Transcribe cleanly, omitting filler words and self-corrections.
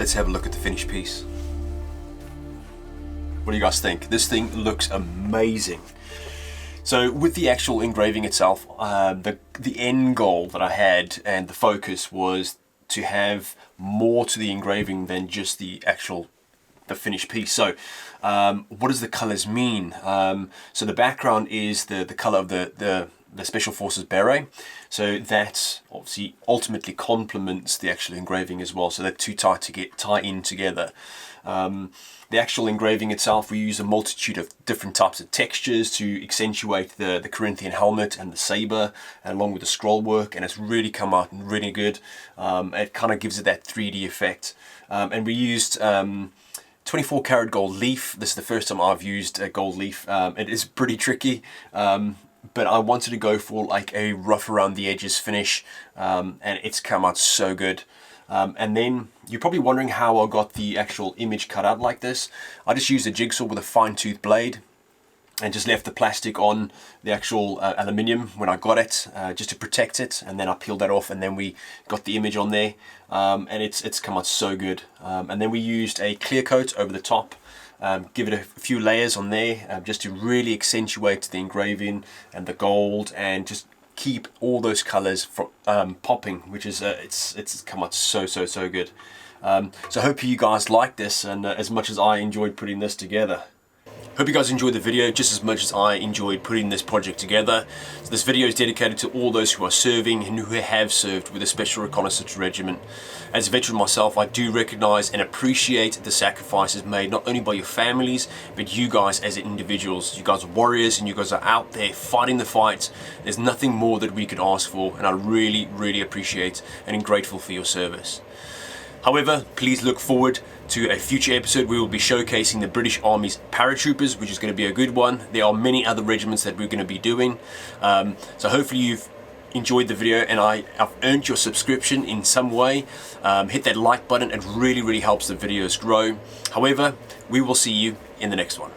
let's have a look at the finished piece. What do you guys think? This thing looks amazing. So with the actual engraving itself, the end goal that I had and the focus was to have more to the engraving than just the finished piece. So what does the colors mean? So the background is the color of the Special Forces beret, so that obviously ultimately complements the actual engraving as well, so they're two tie in together. The actual engraving itself, we use a multitude of different types of textures to accentuate the Corinthian helmet and the saber, along with the scroll work, and it's really come out really good. It kind of gives it that 3D effect, and we used 24 karat gold leaf. This is the first time I've used a gold leaf. It is pretty tricky, but I wanted to go for like a rough around the edges finish, and it's come out so good. And then you're probably wondering how I got the actual image cut out like this. I just used a jigsaw with a fine tooth blade and just left the plastic on the actual aluminium when I got it, just to protect it, and then I peeled that off, and then we got the image on there, and it's come out so good. And then we used a clear coat over the top, give it a few layers on there, just to really accentuate the engraving and the gold, and just keep all those colors from popping, which is it's come out so good. So I hope you guys like this, and as much as I enjoyed putting this together. Hope you guys enjoyed the video just as much as I enjoyed putting this project together. So this video is dedicated to all those who are serving and who have served with the Special Reconnaissance Regiment. As a veteran myself, I do recognize and appreciate the sacrifices made not only by your families, but you guys as individuals. You guys are warriors, and you guys are out there fighting the fight. There's nothing more that we could ask for, and I really appreciate and am grateful for your service. However, please look forward to a future episode. We will be showcasing the British Army's paratroopers, which is going to be a good one. There are many other regiments that we're going to be doing. So hopefully you've enjoyed the video, and I've earned your subscription in some way. Hit that like button. It really helps the videos grow. However, we will see you in the next one.